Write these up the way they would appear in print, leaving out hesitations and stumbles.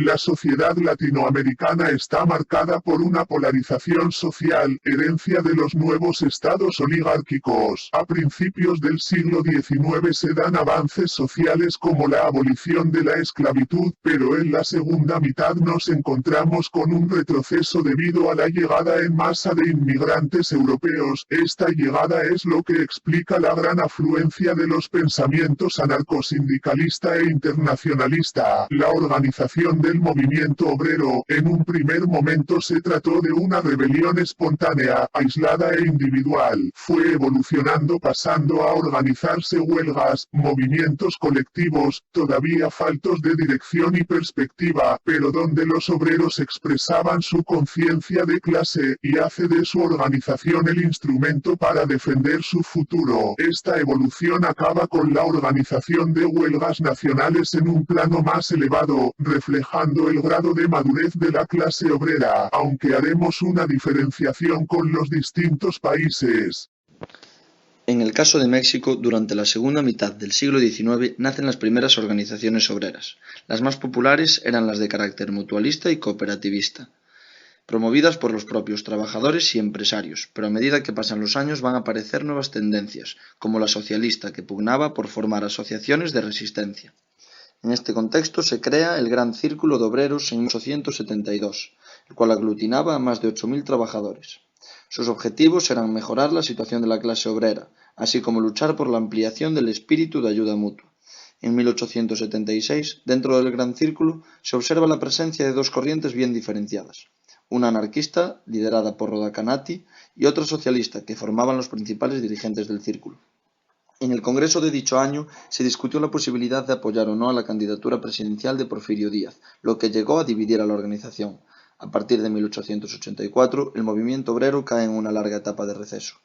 La sociedad latinoamericana está marcada por una polarización social, herencia de los nuevos estados oligárquicos. A principios del siglo XIX se dan avances sociales como la abolición de la esclavitud, pero en la segunda mitad nos encontramos con un retroceso debido a la llegada en masa de inmigrantes europeos. Esta llegada es lo que explica la gran afluencia de los pensamientos anarcosindicalista e internacionalista. La organización del movimiento obrero, en un primer momento se trató de una rebelión espontánea, aislada e individual. Fue evolucionando pasando a organizarse huelgas, movimientos colectivos, todavía faltos de dirección y perspectiva, pero donde los obreros expresaban su conciencia de clase y hace de su organización el instrumento para defender su futuro. Esta evolución acaba con la organización de huelgas nacionales en un plano más elevado, reflejando el grado de madurez de la clase obrera, aunque haremos una diferenciación con los distintos países. En el caso de México, durante la segunda mitad del siglo XIX nacen las primeras organizaciones obreras. Las más populares eran las de carácter mutualista y cooperativista, promovidas por los propios trabajadores y empresarios, pero a medida que pasan los años van a aparecer nuevas tendencias, como la socialista que pugnaba por formar asociaciones de resistencia. En este contexto se crea el Gran Círculo de Obreros en 1872, el cual aglutinaba a más de 8.000 trabajadores. Sus objetivos eran mejorar la situación de la clase obrera, así como luchar por la ampliación del espíritu de ayuda mutua. En 1876, dentro del Gran Círculo, se observa la presencia de dos corrientes bien diferenciadas, una anarquista, liderada por Rodacanati, y otra socialista, que formaban los principales dirigentes del círculo. En el Congreso de dicho año se discutió la posibilidad de apoyar o no a la candidatura presidencial de Porfirio Díaz, lo que llegó a dividir a la organización. A partir de 1884, el movimiento obrero cae en una larga etapa de receso.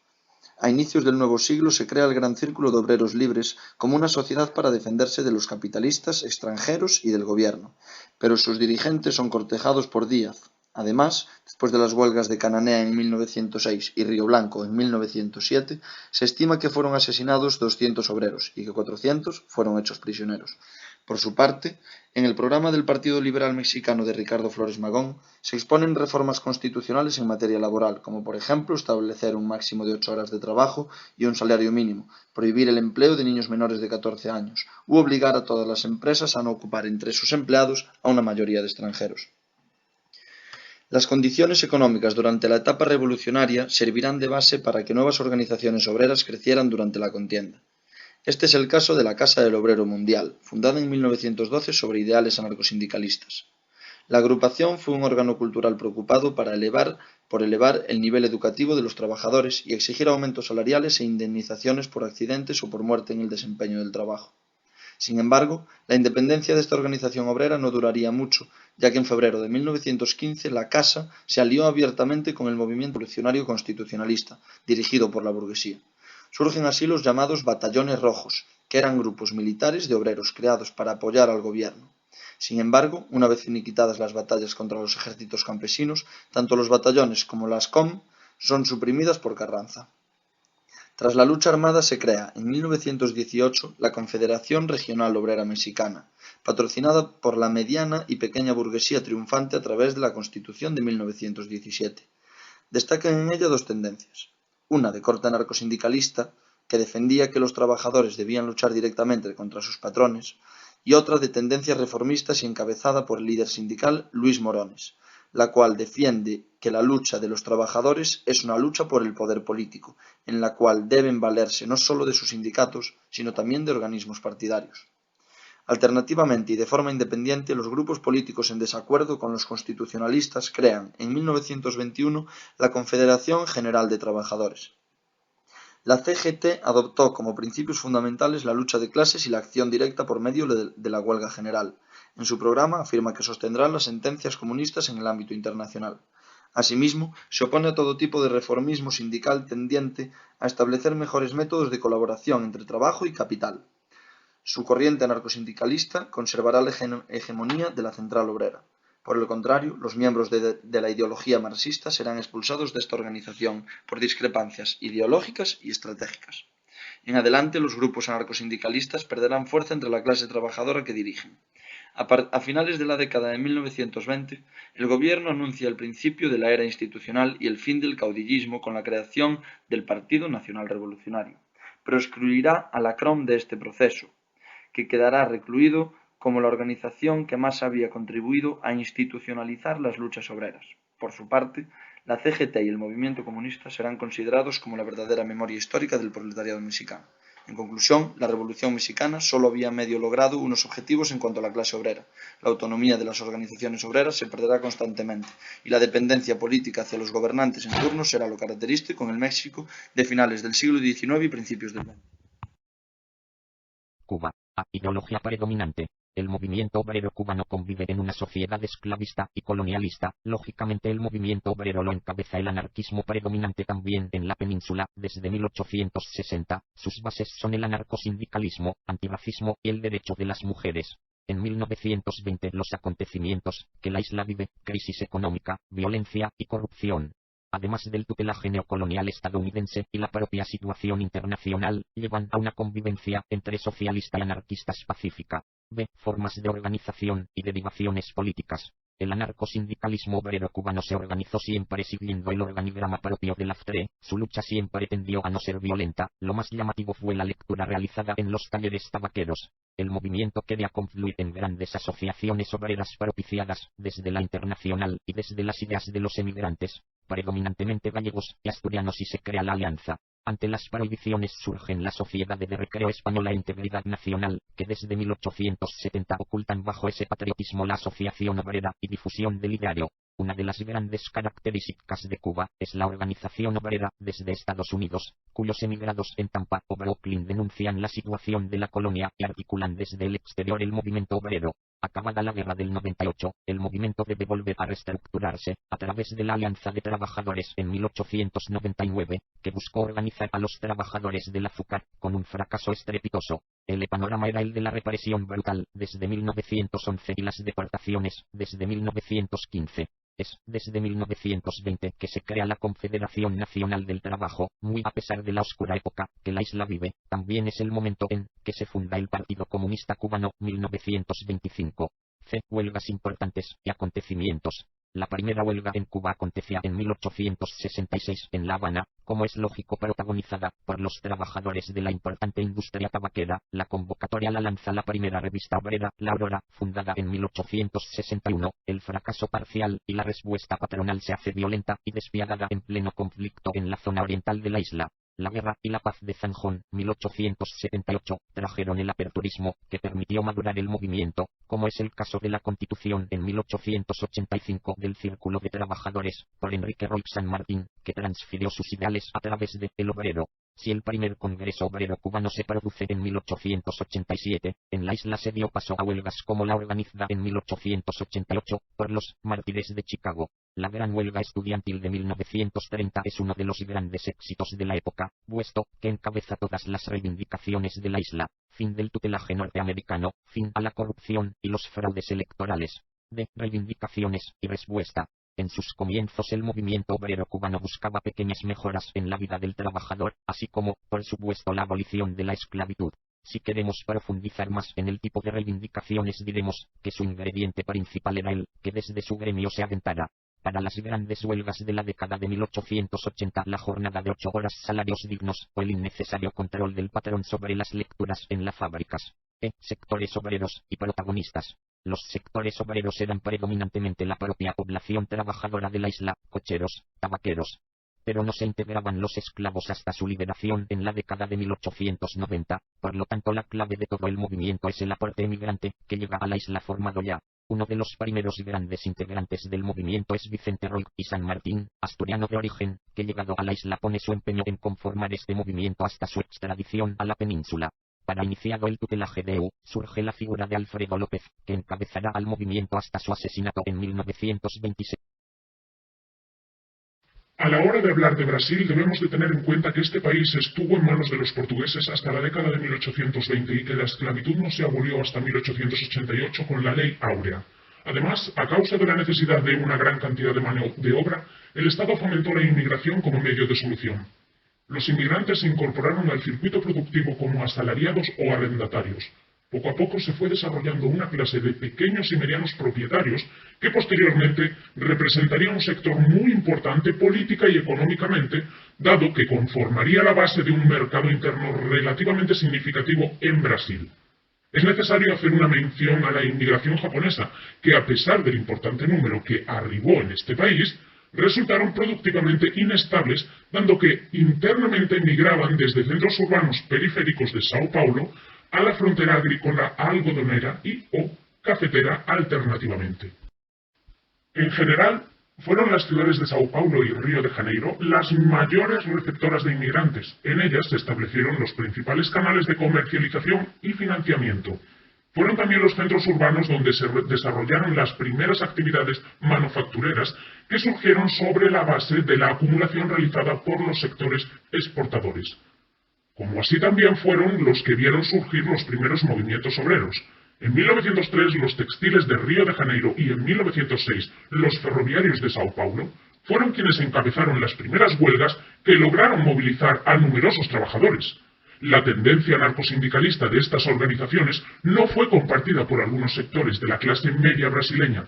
A inicios del nuevo siglo se crea el Gran Círculo de Obreros Libres como una sociedad para defenderse de los capitalistas extranjeros y del gobierno, pero sus dirigentes son cortejados por Díaz. Además, después de las huelgas de Cananea en 1906 y Río Blanco en 1907, se estima que fueron asesinados 200 obreros y que 400 fueron hechos prisioneros. Por su parte, en el programa del Partido Liberal Mexicano de Ricardo Flores Magón se exponen reformas constitucionales en materia laboral, como por ejemplo establecer un máximo de 8 horas de trabajo y un salario mínimo, prohibir el empleo de niños menores de 14 años, u obligar a todas las empresas a no ocupar entre sus empleados a una mayoría de extranjeros. Las condiciones económicas durante la etapa revolucionaria servirán de base para que nuevas organizaciones obreras crecieran durante la contienda. Este es el caso de la Casa del Obrero Mundial, fundada en 1912 sobre ideales anarcosindicalistas. La agrupación fue un órgano cultural preocupado por elevar el nivel educativo de los trabajadores y exigir aumentos salariales e indemnizaciones por accidentes o por muerte en el desempeño del trabajo. Sin embargo, la independencia de esta organización obrera no duraría mucho, ya que en febrero de 1915 la Casa se alió abiertamente con el movimiento revolucionario constitucionalista, dirigido por la burguesía. Surgen así los llamados batallones rojos, que eran grupos militares de obreros creados para apoyar al gobierno. Sin embargo, una vez finiquitadas las batallas contra los ejércitos campesinos, tanto los batallones como las COM son suprimidas por Carranza. Tras la lucha armada se crea, en 1918, la Confederación Regional Obrera Mexicana, patrocinada por la mediana y pequeña burguesía triunfante a través de la Constitución de 1917. Destacan en ella dos tendencias. Una de corte anarcosindicalista, que defendía que los trabajadores debían luchar directamente contra sus patrones, y otra de tendencias reformistas y encabezada por el líder sindical Luis Morones, la cual defiende que la lucha de los trabajadores es una lucha por el poder político, en la cual deben valerse no solo de sus sindicatos, sino también de organismos partidarios. Alternativamente y de forma independiente, los grupos políticos en desacuerdo con los constitucionalistas crean, en 1921, la Confederación General de Trabajadores. La CGT adoptó como principios fundamentales la lucha de clases y la acción directa por medio de la huelga general. En su programa afirma que sostendrá las sentencias comunistas en el ámbito internacional. Asimismo, se opone a todo tipo de reformismo sindical tendiente a establecer mejores métodos de colaboración entre trabajo y capital. Su corriente anarcosindicalista conservará la hegemonía de la central obrera. Por el contrario, los miembros de la ideología marxista serán expulsados de esta organización por discrepancias ideológicas y estratégicas. En adelante, los grupos anarcosindicalistas perderán fuerza entre la clase trabajadora que dirigen. A finales de la década de 1920, el gobierno anuncia el principio de la era institucional y el fin del caudillismo con la creación del Partido Nacional Revolucionario, pero excluirá a la CROM de este proceso, que quedará recluido como la organización que más había contribuido a institucionalizar las luchas obreras. Por su parte, la CGT y el movimiento comunista serán considerados como la verdadera memoria histórica del proletariado mexicano. En conclusión, la Revolución Mexicana solo había medio logrado unos objetivos en cuanto a la clase obrera. La autonomía de las organizaciones obreras se perderá constantemente y la dependencia política hacia los gobernantes en turno será lo característico en el México de finales del siglo XIX y principios del XX. Cuba. Ideología predominante. El movimiento obrero cubano convive en una sociedad esclavista y colonialista. Lógicamente el movimiento obrero lo encabeza el anarquismo predominante también en la península desde 1860. Sus bases son el anarcosindicalismo, antirracismo y el derecho de las mujeres. En 1920 los acontecimientos que la isla vive, crisis económica, violencia y corrupción, además del tutelaje neocolonial estadounidense y la propia situación internacional, llevan a una convivencia entre socialista y anarquistas pacífica. B. Formas de organización y derivaciones políticas. El anarcosindicalismo obrero cubano se organizó siempre siguiendo el organigrama propio de la FTRE, su lucha siempre tendió a no ser violenta, lo más llamativo fue la lectura realizada en los talleres tabaqueros. El movimiento quería confluir en grandes asociaciones obreras propiciadas desde la Internacional y desde las ideas de los emigrantes, predominantemente gallegos y asturianos, y se crea la Alianza. Ante las prohibiciones surgen la Sociedad de Recreo Española e Integridad Nacional, que desde 1870 ocultan bajo ese patriotismo la asociación obrera y difusión del ideario. Una de las grandes características de Cuba es la organización obrera desde Estados Unidos, cuyos emigrados en Tampa o Brooklyn denuncian la situación de la colonia y articulan desde el exterior el movimiento obrero. Acabada la guerra del 98, el movimiento debe volver a reestructurarse, a través de la Alianza de Trabajadores en 1899, que buscó organizar a los trabajadores del azúcar, con un fracaso estrepitoso. El panorama era el de la represión brutal, desde 1911 y las deportaciones, desde 1915. Es desde 1920 que se crea la Confederación Nacional del Trabajo, muy a pesar de la oscura época que la isla vive. También es el momento en que se funda el Partido Comunista Cubano, 1925. C. Huelgas importantes y acontecimientos. La primera huelga en Cuba acontecía en 1866 en La Habana, como es lógico protagonizada por los trabajadores de la importante industria tabaquera. La convocatoria la lanza la primera revista obrera, La Aurora, fundada en 1861. El fracaso parcial y la respuesta patronal se hace violenta y despiadada en pleno conflicto en la zona oriental de la isla. La Guerra y la Paz de Zanjón, 1878, trajeron el aperturismo, que permitió madurar el movimiento, como es el caso de la Constitución en 1885 del Círculo de Trabajadores, por Enrique Roig San Martín, que transfirió sus ideales a través de El Obrero. Si el primer Congreso Obrero Cubano se produce en 1887, en la isla se dio paso a huelgas como la organizada en 1888, por los Mártires de Chicago. La Gran Huelga Estudiantil de 1930 es uno de los grandes éxitos de la época, puesto que encabeza todas las reivindicaciones de la isla: fin del tutelaje norteamericano, fin a la corrupción y los fraudes electorales. De reivindicaciones y respuesta. En sus comienzos el movimiento obrero cubano buscaba pequeñas mejoras en la vida del trabajador, así como, por supuesto, la abolición de la esclavitud. Si queremos profundizar más en el tipo de reivindicaciones, diremos que su ingrediente principal era el que desde su gremio se aventara. Para las grandes huelgas de la década de 1880, la jornada de 8 horas, salarios dignos, o el innecesario control del patrón sobre las lecturas en las fábricas. Sectores obreros y protagonistas. Los sectores obreros eran predominantemente la propia población trabajadora de la isla, cocheros, tabaqueros. Pero no se integraban los esclavos hasta su liberación en la década de 1890, por lo tanto la clave de todo el movimiento es el aporte emigrante, que llega a la isla formado ya. Uno de los primeros grandes integrantes del movimiento es Vicente Roig y San Martín, asturiano de origen, que llegado a la isla pone su empeño en conformar este movimiento hasta su extradición a la península. Para iniciado el tutelaje de EU, surge la figura de Alfredo López, que encabezará al movimiento hasta su asesinato en 1926. A la hora de hablar de Brasil debemos de tener en cuenta que este país estuvo en manos de los portugueses hasta la década de 1820 y que la esclavitud no se abolió hasta 1888 con la Ley Áurea. Además, a causa de la necesidad de una gran cantidad de mano de obra, el Estado fomentó la inmigración como medio de solución. Los inmigrantes se incorporaron al circuito productivo como asalariados o arrendatarios. Poco a poco se fue desarrollando una clase de pequeños y medianos propietarios que posteriormente representaría un sector muy importante política y económicamente, dado que conformaría la base de un mercado interno relativamente significativo en Brasil. Es necesario hacer una mención a la inmigración japonesa, que a pesar del importante número que arribó en este país, resultaron productivamente inestables, dando que internamente migraban desde centros urbanos periféricos de Sao Paulo a la frontera agrícola algodonera y o cafetera alternativamente. En general, fueron las ciudades de Sao Paulo y Río de Janeiro las mayores receptoras de inmigrantes. En ellas se establecieron los principales canales de comercialización y financiamiento. Fueron también los centros urbanos donde se desarrollaron las primeras actividades manufactureras que surgieron sobre la base de la acumulación realizada por los sectores exportadores. Como así también fueron los que vieron surgir los primeros movimientos obreros. En 1903 los textiles de Río de Janeiro y en 1906 los ferroviarios de Sao Paulo fueron quienes encabezaron las primeras huelgas que lograron movilizar a numerosos trabajadores. La tendencia anarcosindicalista de estas organizaciones no fue compartida por algunos sectores de la clase media brasileña.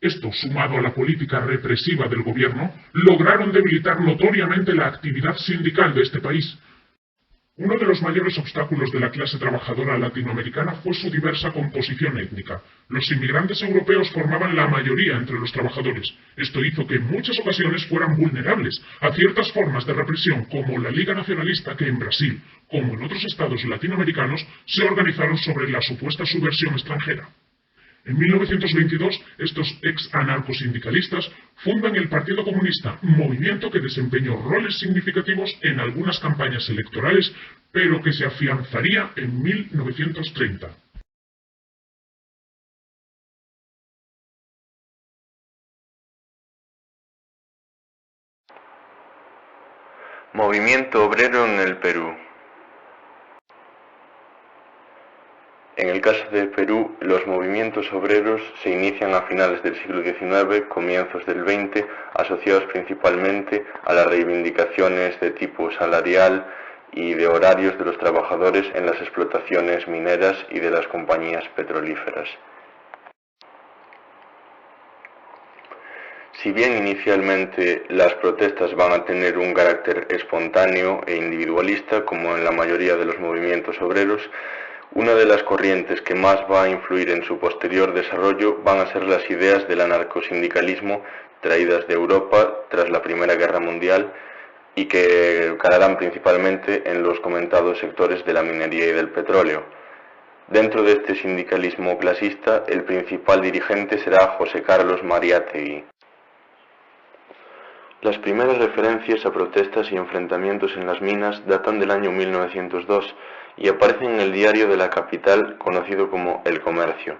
Esto, sumado a la política represiva del gobierno, lograron debilitar notoriamente la actividad sindical de este país. Uno de los mayores obstáculos de la clase trabajadora latinoamericana fue su diversa composición étnica. Los inmigrantes europeos formaban la mayoría entre los trabajadores. Esto hizo que en muchas ocasiones fueran vulnerables a ciertas formas de represión, como la Liga Nacionalista, que en Brasil, como en otros estados latinoamericanos, se organizaron sobre la supuesta subversión extranjera. En 1922, estos ex-anarcosindicalistas fundan el Partido Comunista, movimiento que desempeñó roles significativos en algunas campañas electorales, pero que se afianzaría en 1930. Movimiento obrero en el Perú. En el caso de Perú, los movimientos obreros se inician a finales del siglo XIX, comienzos del XX, asociados principalmente a las reivindicaciones de tipo salarial y de horarios de los trabajadores en las explotaciones mineras y de las compañías petrolíferas. Si bien inicialmente las protestas van a tener un carácter espontáneo e individualista, como en la mayoría de los movimientos obreros, una de las corrientes que más va a influir en su posterior desarrollo van a ser las ideas del anarcosindicalismo traídas de Europa tras la Primera Guerra Mundial y que calarán principalmente en los comentados sectores de la minería y del petróleo. Dentro de este sindicalismo clasista, el principal dirigente será José Carlos Mariátegui. Las primeras referencias a protestas y enfrentamientos en las minas datan del año 1902 y aparecen en el diario de la capital conocido como El Comercio.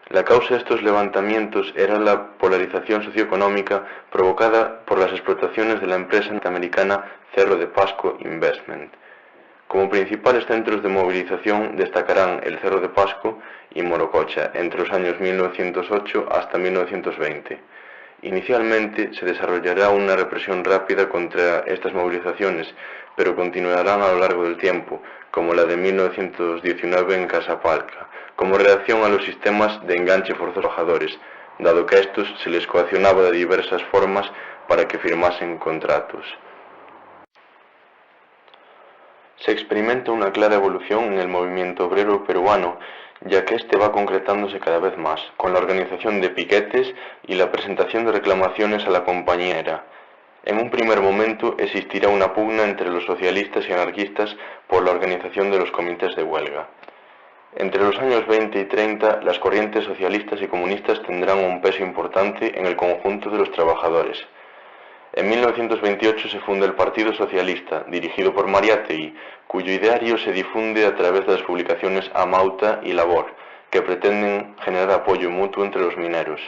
La causa de estos levantamientos era la polarización socioeconómica provocada por las explotaciones de la empresa norteamericana Cerro de Pasco Investment. Como principales centros de movilización destacarán el Cerro de Pasco y Morococha entre los años 1908 hasta 1920. Inicialmente se desarrollará una represión rápida contra estas movilizaciones, pero continuarán a lo largo del tiempo, como la de 1919 en Casapalca, como reacción a los sistemas de enganche forzoso de trabajadores, dado que a estos se les coaccionaba de diversas formas para que firmasen contratos. Se experimenta una clara evolución en el movimiento obrero peruano, ya que este va concretándose cada vez más, con la organización de piquetes y la presentación de reclamaciones a la compañera. En un primer momento existirá una pugna entre los socialistas y anarquistas por la organización de los comités de huelga. Entre los años 20 y 30, las corrientes socialistas y comunistas tendrán un peso importante en el conjunto de los trabajadores. En 1928 se funda el Partido Socialista, dirigido por Mariátegui, cuyo ideario se difunde a través de las publicaciones Amauta y Labor, que pretenden generar apoyo mutuo entre los mineros.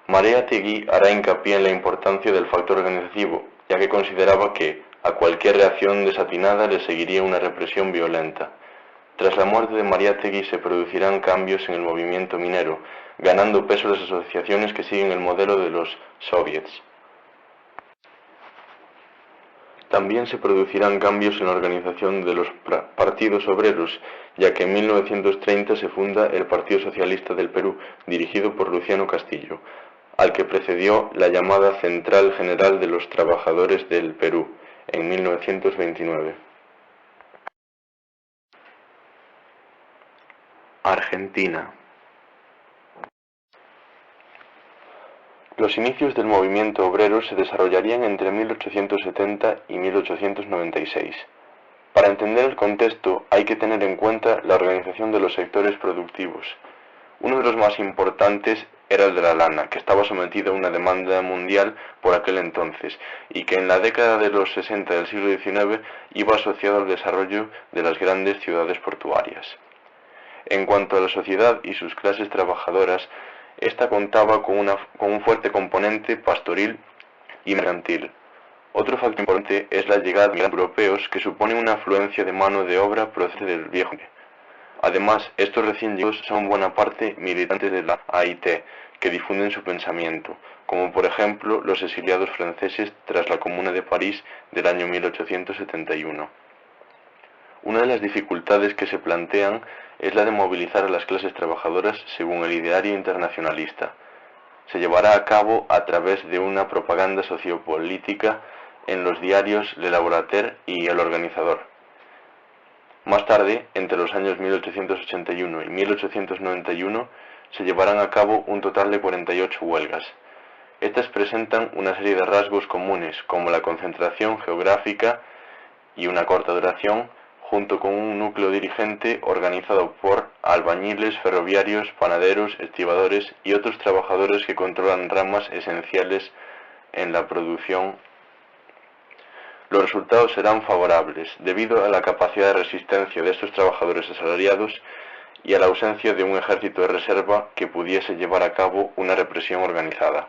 Mariátegui hará hincapié en la importancia del factor organizativo, ya que consideraba que a cualquier reacción desatinada le seguiría una represión violenta. Tras la muerte de Mariátegui se producirán cambios en el movimiento minero, ganando peso las asociaciones que siguen el modelo de los soviets. También se producirán cambios en la organización de los partidos obreros, ya que en 1930 se funda el Partido Socialista del Perú, dirigido por Luciano Castillo, al que precedió la llamada Central General de los Trabajadores del Perú, en 1929. Argentina. Los inicios del movimiento obrero se desarrollarían entre 1870 y 1896. Para entender el contexto hay que tener en cuenta la organización de los sectores productivos. Uno de los más importantes era el de la lana, que estaba sometido a una demanda mundial por aquel entonces, y que en la década de los 60 del siglo XIX iba asociado al desarrollo de las grandes ciudades portuarias. En cuanto a la sociedad y sus clases trabajadoras, esta contaba con un fuerte componente pastoril y mercantil. Otro factor importante es la llegada de europeos, que supone una afluencia de mano de obra procedente del Viejo Mundo. Además, estos recién llegados son buena parte militantes de la AIT, que difunden su pensamiento, como por ejemplo los exiliados franceses tras la Comuna de París del año 1871. Una de las dificultades que se plantean es la de movilizar a las clases trabajadoras según el ideario internacionalista. Se llevará a cabo a través de una propaganda sociopolítica en los diarios Le Laborateur y El Organizador. Más tarde, entre los años 1881 y 1891, se llevarán a cabo un total de 48 huelgas. Estas presentan una serie de rasgos comunes, como la concentración geográfica y una corta duración, junto con un núcleo dirigente organizado por albañiles, ferroviarios, panaderos, estibadores y otros trabajadores que controlan ramas esenciales en la producción. Los resultados serán favorables, debido a la capacidad de resistencia de estos trabajadores asalariados y a la ausencia de un ejército de reserva que pudiese llevar a cabo una represión organizada.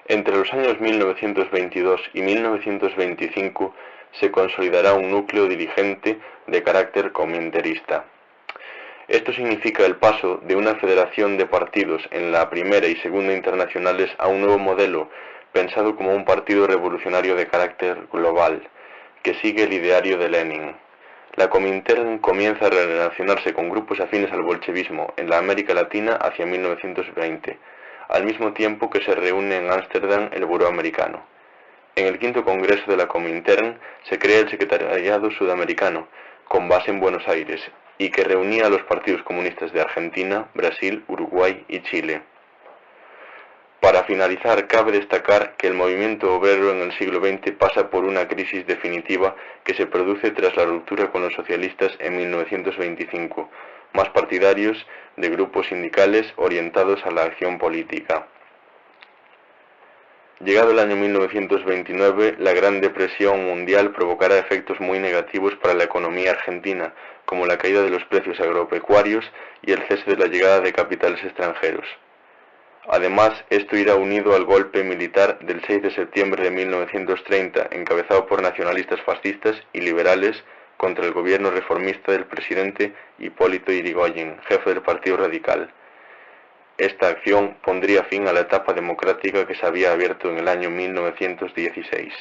Entre los años 1922 y 1925 se consolidará un núcleo dirigente de carácter cominterista. Esto significa el paso de una federación de partidos en la Primera y Segunda Internacionales a un nuevo modelo, pensado como un partido revolucionario de carácter global, que sigue el ideario de Lenin. La Comintern comienza a relacionarse con grupos afines al bolchevismo en la América Latina hacia 1920, al mismo tiempo que se reúne en Ámsterdam el Buró Americano. En el quinto congreso de la Comintern se crea el Secretariado Sudamericano, con base en Buenos Aires, y que reunía a los partidos comunistas de Argentina, Brasil, Uruguay y Chile. Para finalizar, cabe destacar que el movimiento obrero en el siglo XX pasa por una crisis definitiva que se produce tras la ruptura con los socialistas en 1925, más partidarios de grupos sindicales orientados a la acción política. Llegado el año 1929, la Gran Depresión mundial provocará efectos muy negativos para la economía argentina, como la caída de los precios agropecuarios y el cese de la llegada de capitales extranjeros. Además, esto irá unido al golpe militar del 6 de septiembre de 1930, encabezado por nacionalistas fascistas y liberales contra el gobierno reformista del presidente Hipólito Yrigoyen, jefe del Partido Radical. Esta acción pondría fin a la etapa democrática que se había abierto en el año 1916.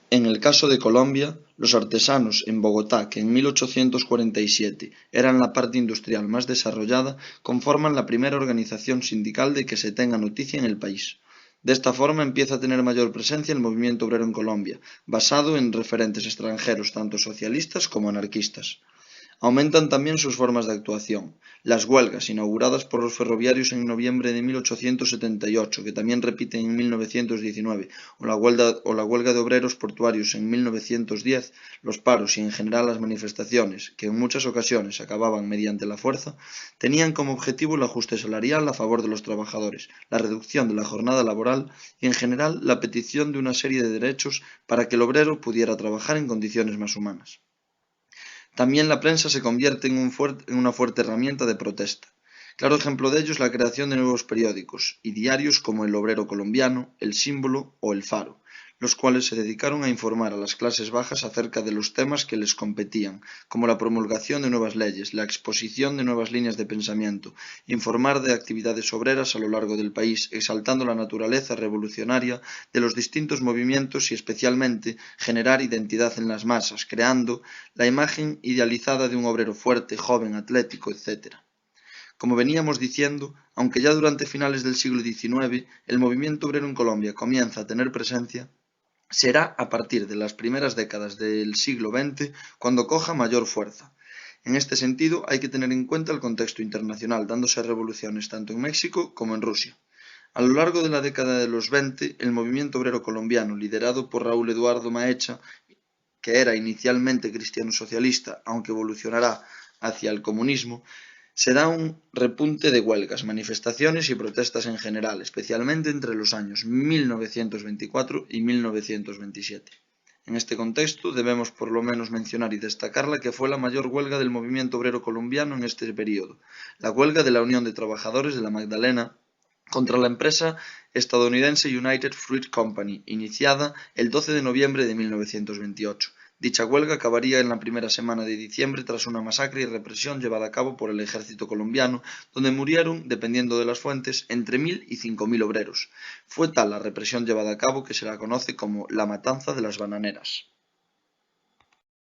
En el caso de Colombia, los artesanos en Bogotá, que en 1847 eran la parte industrial más desarrollada, conforman la primera organización sindical de que se tenga noticia en el país. De esta forma empieza a tener mayor presencia el movimiento obrero en Colombia, basado en referentes extranjeros tanto socialistas como anarquistas. Aumentan también sus formas de actuación. Las huelgas inauguradas por los ferroviarios en noviembre de 1878, que también repiten en 1919, o la huelga de obreros portuarios en 1910, los paros y en general las manifestaciones, que en muchas ocasiones acababan mediante la fuerza, tenían como objetivo el ajuste salarial a favor de los trabajadores, la reducción de la jornada laboral y en general la petición de una serie de derechos para que el obrero pudiera trabajar en condiciones más humanas. También la prensa se convierte en una fuerte herramienta de protesta. Claro ejemplo de ello es la creación de nuevos periódicos y diarios como El Obrero Colombiano, El Símbolo o El Faro, los cuales se dedicaron a informar a las clases bajas acerca de los temas que les competían, como la promulgación de nuevas leyes, la exposición de nuevas líneas de pensamiento, informar de actividades obreras a lo largo del país, exaltando la naturaleza revolucionaria de los distintos movimientos y especialmente generar identidad en las masas, creando la imagen idealizada de un obrero fuerte, joven, atlético, etc. Como veníamos diciendo, aunque ya durante finales del siglo XIX el movimiento obrero en Colombia comienza a tener presencia, será a partir de las primeras décadas del siglo XX cuando coja mayor fuerza. En este sentido, hay que tener en cuenta el contexto internacional, dándose revoluciones tanto en México como en Rusia. A lo largo de la década de los 20, el movimiento obrero colombiano, liderado por Raúl Eduardo Maecha, que era inicialmente cristiano socialista, aunque evolucionará hacia el comunismo, se da un repunte de huelgas, manifestaciones y protestas en general, especialmente entre los años 1924 y 1927. En este contexto debemos por lo menos mencionar y destacar la que fue la mayor huelga del movimiento obrero colombiano en este periodo, la huelga de la Unión de Trabajadores de la Magdalena contra la empresa estadounidense United Fruit Company, iniciada el 12 de noviembre de 1928. Dicha huelga acabaría en la primera semana de diciembre tras una masacre y represión llevada a cabo por el ejército colombiano, donde murieron, dependiendo de las fuentes, entre 1.000 y 5.000 obreros. Fue tal la represión llevada a cabo que se la conoce como la matanza de las bananeras.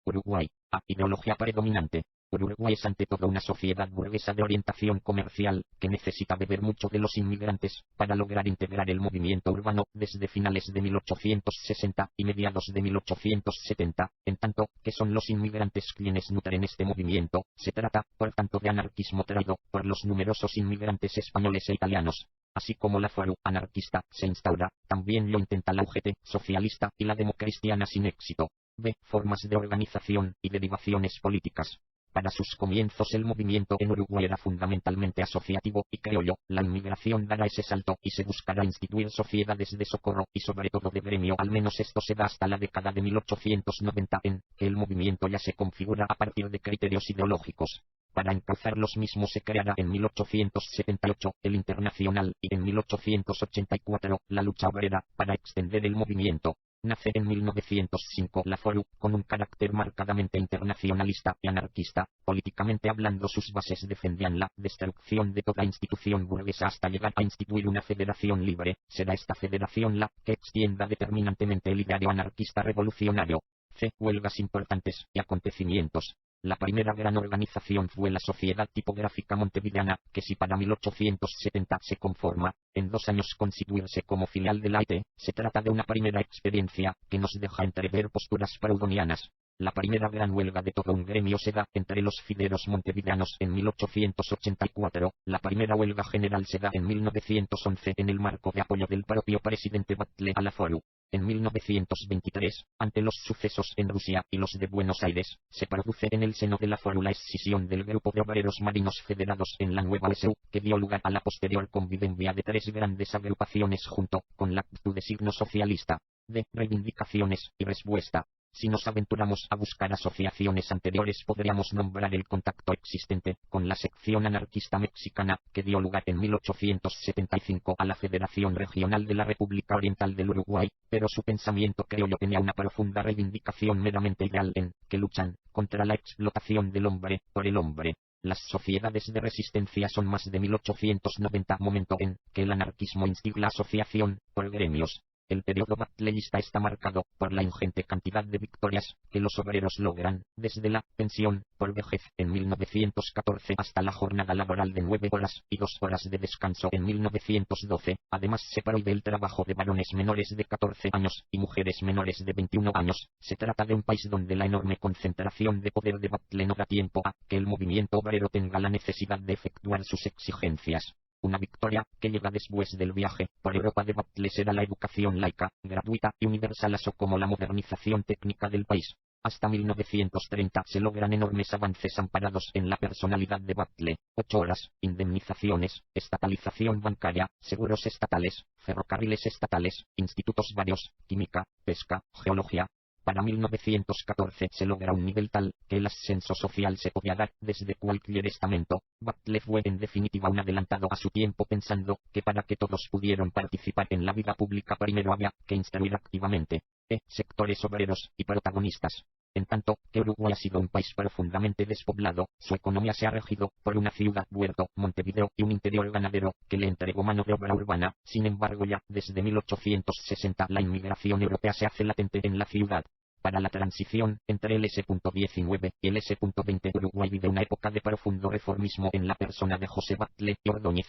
Uruguay, ideología predominante. Uruguay es ante todo una sociedad burguesa de orientación comercial, que necesita beber mucho de los inmigrantes, para lograr integrar el movimiento urbano, desde finales de 1860 y mediados de 1870, en tanto que son los inmigrantes quienes nutren este movimiento. Se trata, por tanto, de anarquismo traído por los numerosos inmigrantes españoles e italianos. Así como la FARU anarquista se instaura, también lo intenta la UGT socialista y la democristiana sin éxito. B. Formas de organización y derivaciones políticas. Para sus comienzos el movimiento en Uruguay era fundamentalmente asociativo y criollo. La inmigración dará ese salto y se buscará instituir sociedades de socorro y sobre todo de gremio. Al menos esto se da hasta la década de 1890, en que el movimiento ya se configura a partir de criterios ideológicos. Para encauzar los mismos se creará en 1878 el Internacional y en 1884 la Lucha Obrera para extender el movimiento. Nace en 1905 la FORU, con un carácter marcadamente internacionalista y anarquista. Políticamente hablando, sus bases defendían la destrucción de toda institución burguesa hasta llegar a instituir una federación libre. Será esta federación la que extienda determinantemente el ideario anarquista revolucionario. C. Huelgas importantes y acontecimientos. La primera gran organización fue la Sociedad Tipográfica Montevideana, que si para 1870 se conforma, en 2 años constituirse como filial de la AIT, se trata de una primera experiencia, que nos deja entrever posturas proudhonianas. La primera gran huelga de todo un gremio se da entre los fideros montevideanos en 1884, la primera huelga general se da en 1911 en el marco de apoyo del propio presidente Batlle a la FORU. En 1923, ante los sucesos en Rusia y los de Buenos Aires, se produce en el seno de la FORU la escisión del grupo de obreros marinos federados en la nueva SU, que dio lugar a la posterior convivencia de 3 grandes agrupaciones junto con la actitud de signo socialista, de reivindicaciones y respuesta. Si nos aventuramos a buscar asociaciones anteriores, podríamos nombrar el contacto existente con la sección anarquista mexicana, que dio lugar en 1875 a la Federación Regional de la República Oriental del Uruguay, pero su pensamiento criollo tenía una profunda reivindicación meramente ideal en que luchan contra la explotación del hombre por el hombre. Las sociedades de resistencia son más de 1890, momento en que el anarquismo instiga la asociación por gremios. El periodo batleyista está marcado por la ingente cantidad de victorias que los obreros logran, desde la pensión por vejez en 1914 hasta la jornada laboral de 9 horas y 2 horas de descanso en 1912. Además, se prohíbe el trabajo de varones menores de 14 años y mujeres menores de 21 años. Se trata de un país donde la enorme concentración de poder de Batlle no da tiempo a que el movimiento obrero tenga la necesidad de efectuar sus exigencias. Una victoria que llega después del viaje por Europa de Batlle será la educación laica, gratuita y universal, así como la modernización técnica del país. Hasta 1930 se logran enormes avances amparados en la personalidad de Batlle: 8 horas, indemnizaciones, estatalización bancaria, seguros estatales, ferrocarriles estatales, institutos varios, química, pesca, geología, Para 1914 se logra un nivel tal que el ascenso social se podía dar desde cualquier estamento. Batlle fue en definitiva un adelantado a su tiempo, pensando que para que todos pudieran participar en la vida pública primero había que instruir activamente sectores obreros y protagonistas. En tanto que Uruguay ha sido un país profundamente despoblado, su economía se ha regido por una ciudad-puerto, Montevideo, y un interior ganadero, que le entregó mano de obra urbana. Sin embargo, ya desde 1860 la inmigración europea se hace latente en la ciudad. Para la transición entre el S.19 y el S.20, Uruguay vive una época de profundo reformismo en la persona de José Batlle y Ordóñez.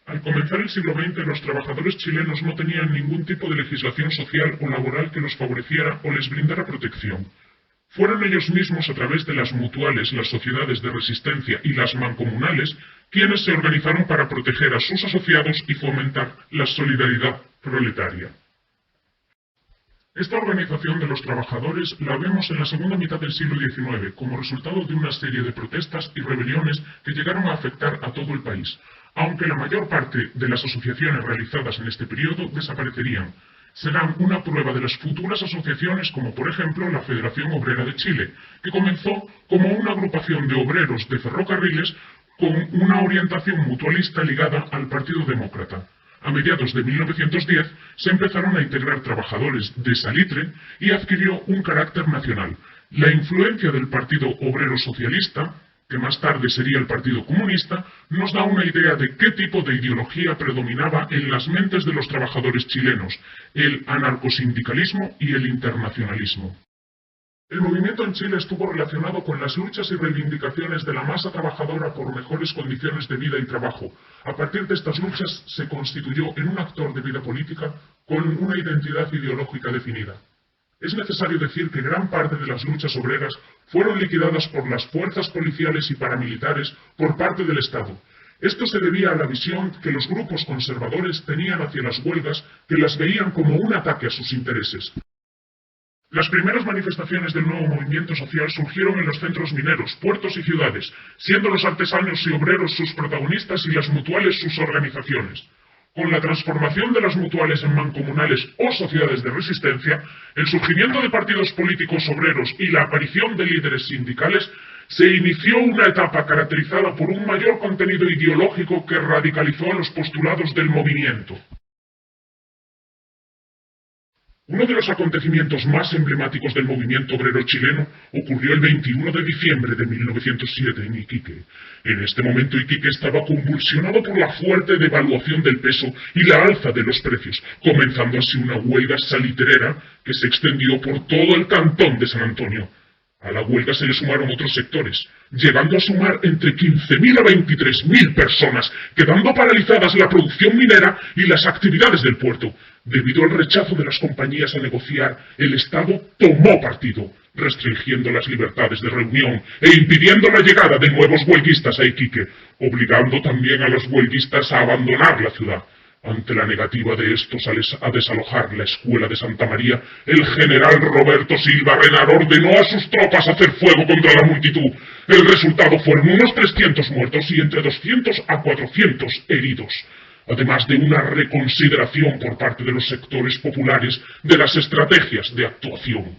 Al comenzar el siglo XX, los trabajadores chilenos no tenían ningún tipo de legislación social o laboral que los favoreciera o les brindara protección. Fueron ellos mismos, a través de las mutuales, las sociedades de resistencia y las mancomunales, quienes se organizaron para proteger a sus asociados y fomentar la solidaridad proletaria. Esta organización de los trabajadores la vemos en la segunda mitad del siglo XIX, como resultado de una serie de protestas y rebeliones que llegaron a afectar a todo el país, aunque la mayor parte de las asociaciones realizadas en este periodo desaparecerían. Serán una prueba de las futuras asociaciones, como por ejemplo la Federación Obrera de Chile, que comenzó como una agrupación de obreros de ferrocarriles con una orientación mutualista ligada al Partido Demócrata. A mediados de 1910 se empezaron a integrar trabajadores de salitre y adquirió un carácter nacional. La influencia del Partido Obrero Socialista, que más tarde sería el Partido Comunista, nos da una idea de qué tipo de ideología predominaba en las mentes de los trabajadores chilenos: el anarcosindicalismo y el internacionalismo. El movimiento en Chile estuvo relacionado con las luchas y reivindicaciones de la masa trabajadora por mejores condiciones de vida y trabajo. A partir de estas luchas se constituyó en un actor de vida política con una identidad ideológica definida. Es necesario decir que gran parte de las luchas obreras fueron liquidadas por las fuerzas policiales y paramilitares por parte del Estado. Esto se debía a la visión que los grupos conservadores tenían hacia las huelgas, que las veían como un ataque a sus intereses. Las primeras manifestaciones del nuevo movimiento social surgieron en los centros mineros, puertos y ciudades, siendo los artesanos y obreros sus protagonistas y las mutuales sus organizaciones. Con la transformación de las mutuales en mancomunales o sociedades de resistencia, el surgimiento de partidos políticos obreros y la aparición de líderes sindicales, se inició una etapa caracterizada por un mayor contenido ideológico que radicalizó a los postulados del movimiento. Uno de los acontecimientos más emblemáticos del movimiento obrero chileno ocurrió el 21 de diciembre de 1907 en Iquique. En este momento Iquique estaba convulsionado por la fuerte devaluación del peso y la alza de los precios, comenzando así una huelga salitrera que se extendió por todo el cantón de San Antonio. A la huelga se le sumaron otros sectores, llegando a sumar entre 15.000 a 23.000 personas, quedando paralizadas la producción minera y las actividades del puerto. Debido al rechazo de las compañías a negociar, el Estado tomó partido, restringiendo las libertades de reunión e impidiendo la llegada de nuevos huelguistas a Iquique, obligando también a los huelguistas a abandonar la ciudad. Ante la negativa de estos a desalojar la escuela de Santa María, el general Roberto Silva Renar ordenó a sus tropas hacer fuego contra la multitud. El resultado fueron unos 300 muertos y entre 200 a 400 heridos, además de una reconsideración por parte de los sectores populares de las estrategias de actuación.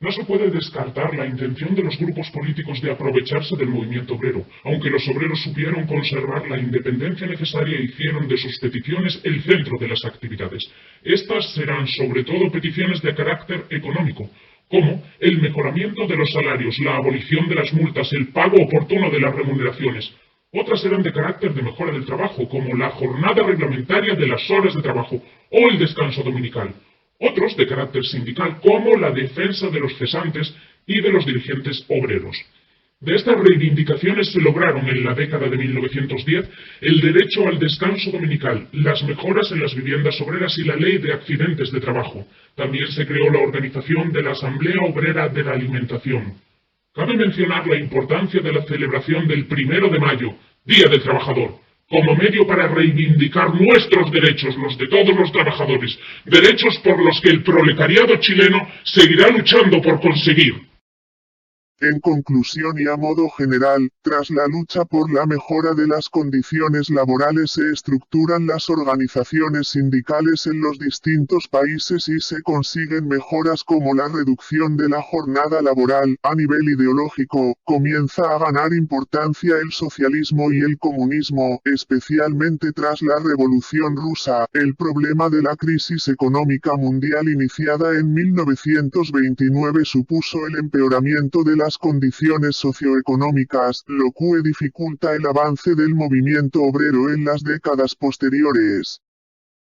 No se puede descartar la intención de los grupos políticos de aprovecharse del movimiento obrero, aunque los obreros supieron conservar la independencia necesaria e hicieron de sus peticiones el centro de las actividades. Estas serán sobre todo peticiones de carácter económico, como el mejoramiento de los salarios, la abolición de las multas, el pago oportuno de las remuneraciones. Otras eran de carácter de mejora del trabajo, como la jornada reglamentaria de las horas de trabajo o el descanso dominical. Otros de carácter sindical, como la defensa de los cesantes y de los dirigentes obreros. De estas reivindicaciones se lograron en la década de 1910 el derecho al descanso dominical, las mejoras en las viviendas obreras y la ley de accidentes de trabajo. También se creó la organización de la Asamblea Obrera de la Alimentación. Cabe mencionar la importancia de la celebración del 1 de mayo, Día del Trabajador, como medio para reivindicar nuestros derechos, los de todos los trabajadores, derechos por los que el proletariado chileno seguirá luchando por conseguir. En conclusión y a modo general, tras la lucha por la mejora de las condiciones laborales se estructuran las organizaciones sindicales en los distintos países y se consiguen mejoras como la reducción de la jornada laboral. A nivel ideológico, comienza a ganar importancia el socialismo y el comunismo, especialmente tras la Revolución Rusa. El problema de la crisis económica mundial iniciada en 1929 supuso el empeoramiento de las condiciones socioeconómicas, lo que dificulta el avance del movimiento obrero en las décadas posteriores.